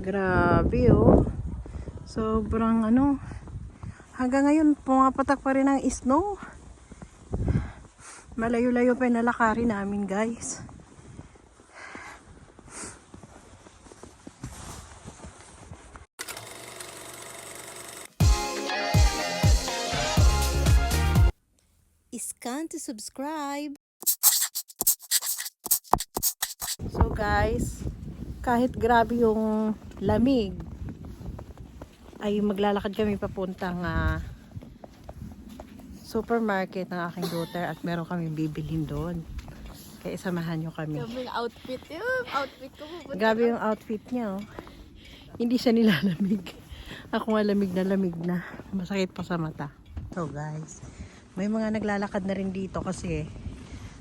Grabe oh. Sobrang ano. Hanggang ngayon pumapatak pa rin ang snow. Malayo-layo pa yung nalakarin namin guys. Scan to subscribe. So guys, kahit grabe yung lamig, ay maglalakad kami papuntang supermarket ng aking daughter at meron kami bibilhin doon. Kaya samahan nyo kami. Grabe yung outfit yun. Outfit ko pupunta. Grabe yung outfit niya oh. Hindi siya nilalamig. Ako nga lamig na. Masakit pa sa mata. So guys, may mga naglalakad na rin dito kasi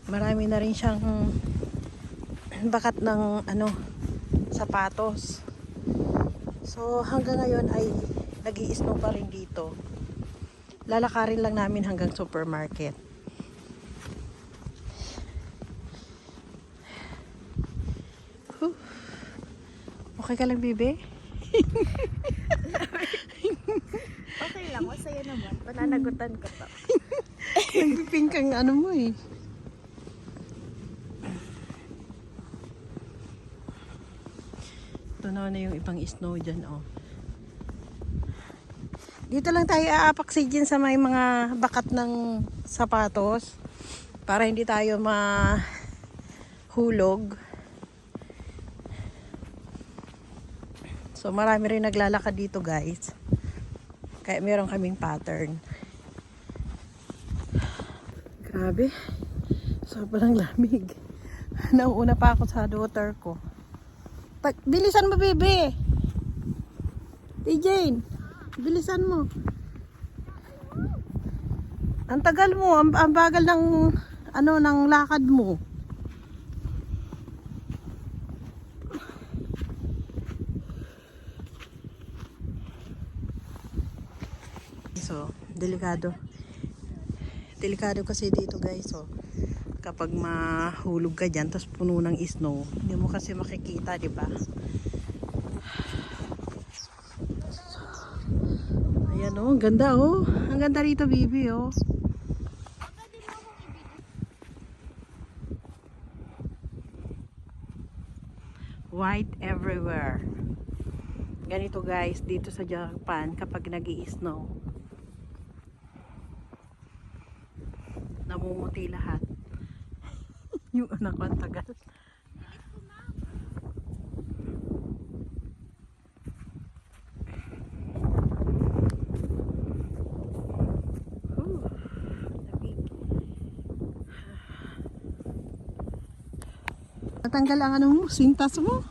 marami na rin siyang bakat ng sapatos. So hanggang ngayon ay nag-i-snow pa rin dito. Lalakarin lang namin hanggang supermarket. Okay ka lang, bebe? Okay lang, masaya naman. Pananagutan ko pa. Nagpipink ang ano mo eh. Tunaw na yung ibang snow dyan oh. Dito lang tayo aapaksi dyan sa may mga bakat ng sapatos para hindi tayo mahulog. So marami rin naglalakad dito guys. Kaya meron kaming pattern. Grabe. Sobrang lamig. Nauuna pa ako sa daughter ko. Bilisan mo, bebe. Jane, bilisan mo. Ang tagal mo, ang bagal ng ng lakad mo. So, delikado. Delikado kasi dito, guys, so kapag mahulog ka dyan tapos puno ng snow, hindi mo kasi makikita, di ba? Ayan oh, ang ganda oh. Ang ganda rito, bibi oh. White everywhere. Ganito guys, dito sa Japan kapag nag-i-snow, namumuti lahat. Yung anak ko ang tagal. Natanggal ang sintas mo.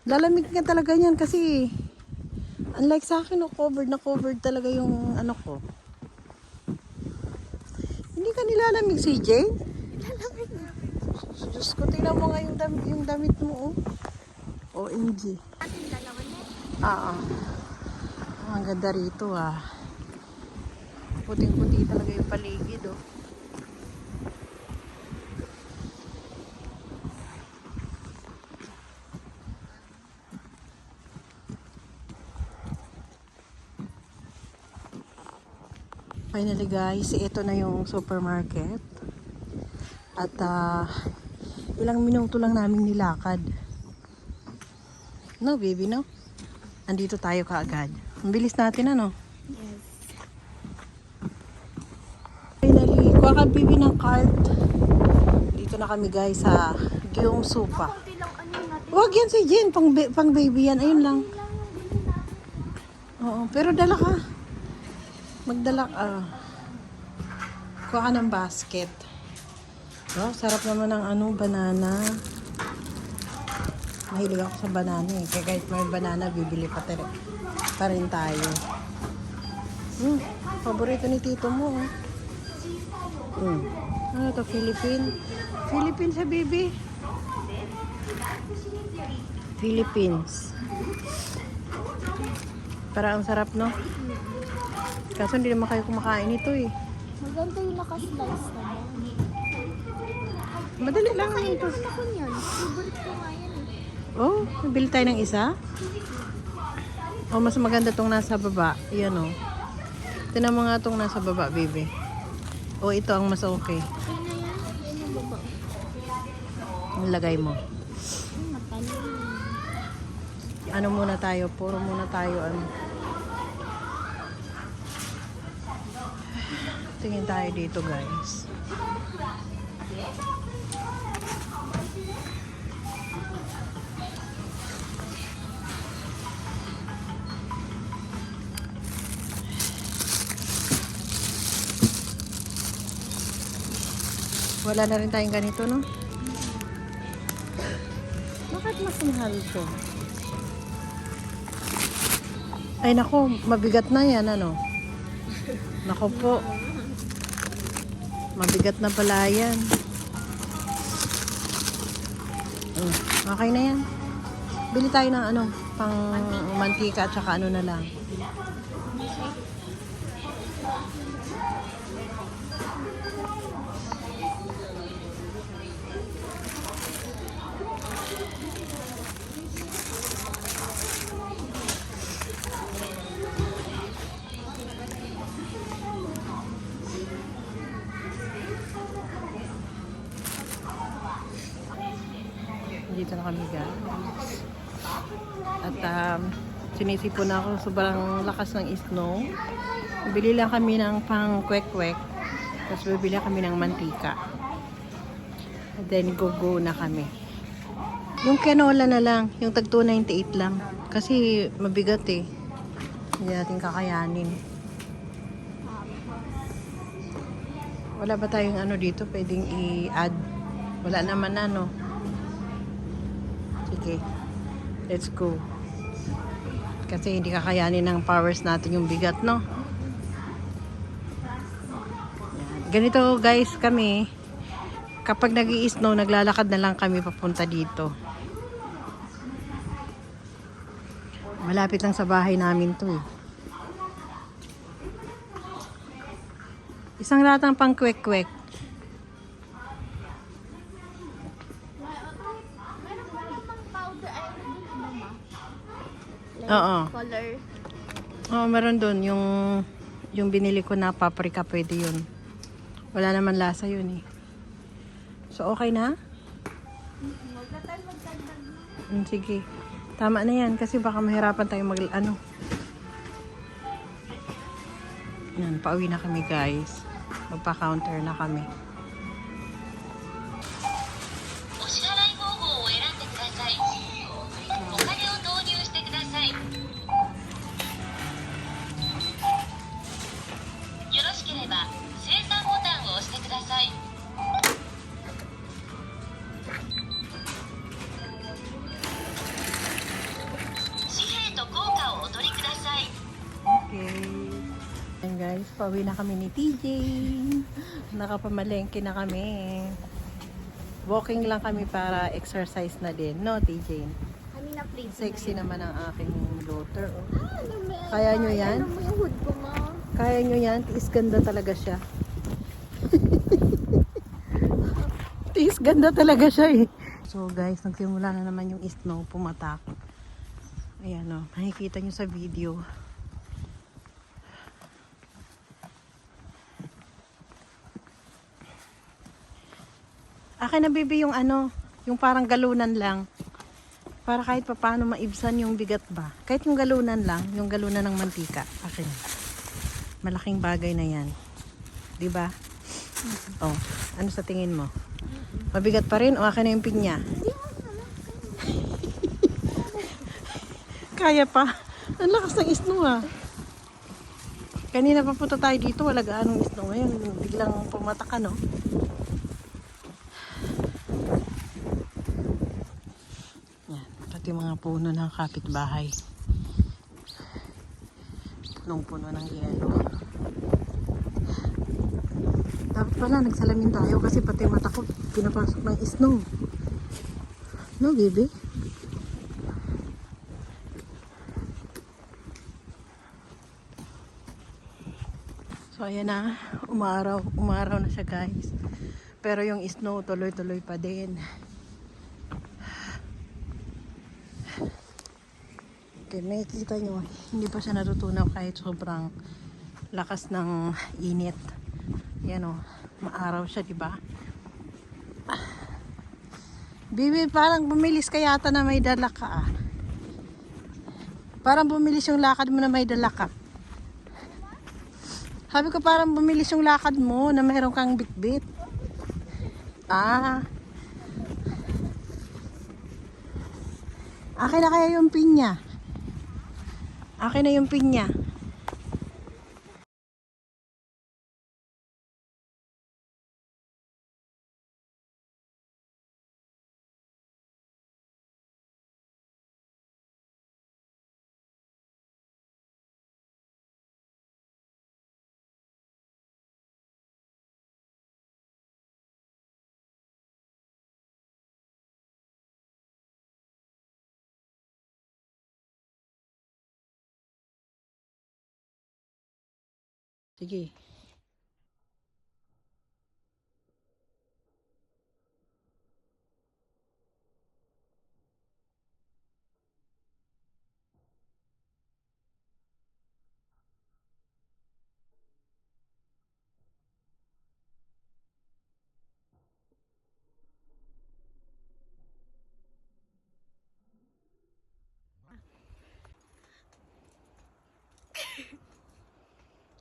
Lalamig ka talaga niyan kasi unlike sa akin, covered na covered talaga yung ko. Hindi ka nilalamig, CJ? Lalamig na. Diyos ko, tingnan mo nga yung damit mo, oh. OMG. Ating dalawa na. Ang ganda rito, Puting-puti talaga yung paligid, oh. Finally guys, ito na yung supermarket. At ilang minuto lang namin nilakad. No, baby, no? Andito tayo kaagad. Ang bilis natin, ano? Yes. Finally, kuha ka, baby, ng cart. Dito na kami guys sa Gyeongsu pa. Konti lang natin. Huwag yan si Jen, pang baby yan. Ayun lang. Oo, pero dala ka. Magdala ka. Kuha ka ng basket. Wow, sarap naman ng banana. Mahilig ako sa banana eh. Kaya kahit may banana, bibili pa rin tayo. Paborito ni tito mo. Ano to, Philippine? Philippines sa baby. Philippines. Para ang sarap, no? Kaso hindi naman kayo kumakain ito eh. Maganda yung naka-slice na. Madali lang ito. Ako niyan. Favorite ko nga yan eh. Oh, nabili tayo ng isa? Oh, mas maganda tong nasa baba. Yan oh. Tinan mo nga tong nasa baba, baby. Oh, ito ang mas okay. Ayun na yan. Ayun yung baba. Nilagay mo. Matalo. Ano muna tayo? Puro muna tayo ano. Tingin tayo dito, guys. Wala na rin tayong ganito, no? Bakit mas mahal to? Ay, nako, mabigat na yan, ano? Nako po. Mabigat na pala yan. Okay na yan. Bili tayo ng ano, pang mantika at saka ano na lang. Dito na kami, guys. At sinisipon na ako, sobrang lakas ng snow. Bili lang kami ng pang kwek-kwek. Tapos bibili kami ng mantika. And then go na kami. Yung canola na lang, yung tag 298 lang. Kasi mabigat eh. Hindi natin kakayanin. Wala ba tayong ano dito pwedeng i-add? Wala naman ano. Sige, let's go. Kasi hindi kakayanin ng powers natin yung bigat, no? Yan. Ganito guys kami, kapag nag-i-snow, naglalakad na lang kami papunta dito. Malapit lang sa bahay namin to eh. Isang ratang pang kwek-kwek. Oo. Color. Oo, meron doon. Yung binili ko na paprika, pwede yun. Wala naman lasa yun eh. So, okay na? Sige. Tama na yan. Kasi baka mahirapan tayo ano. Yan, pauwi na kami guys. Magpa-counter na kami. Okay. Ayan guys, pauwi na kami ni TJ. Nakapamalengke na kami. Walking lang kami para exercise na din. No, TJ? Kami na please. Sexy naman ang aking daughter. Oh. Ano ba? Kaya nyo yan? Ano mo yung hood ko, ma? Kaya nyo yan? Tiis ganda talaga siya. Tiis ganda talaga siya eh. So guys, nagsimula na naman yung snow pumatak. Ayan o, makikita nyo sa video. Akin na baby yung ano, yung parang galunan lang. Para kahit paano maibsan yung bigat ba. Kahit yung galunan lang, yung galunan ng mantika. Akin. Malaking bagay na yan. Diba? Oh, ano sa tingin mo? Mabigat pa rin o akin na yung pinya? Kaya pa. Ang lakas ng snow ah. Kanina pa punta tayo dito, wala gaanong snow. Ngayon, biglang pumatak ka, no? Yan, pati mga puno ng kapitbahay. Punong-puno ng yelo. Dapat pala, nagsalamin tayo kasi pati mata ko pinapasok ng snow. No, baby? So, ayan na. Umaraw na siya, guys. Pero yung snow, tuloy-tuloy pa din. Okay, nakikita nyo, hindi pa siya natutunaw kahit sobrang lakas ng init. Yan o, maaraw siya, di ba? Bibi, parang bumilis ka yata na may dala ka ah. Parang bumilis yung lakad mo na may dala ka. Sabi ko parang bumilis yung lakad mo na mayroon kang bitbit. Ah. Akin na kaya yung pinya. Akin na yung pinya. Sige.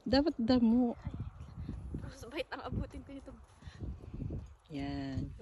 Dapat damo. Sabay ang abutin ko nito. Yan.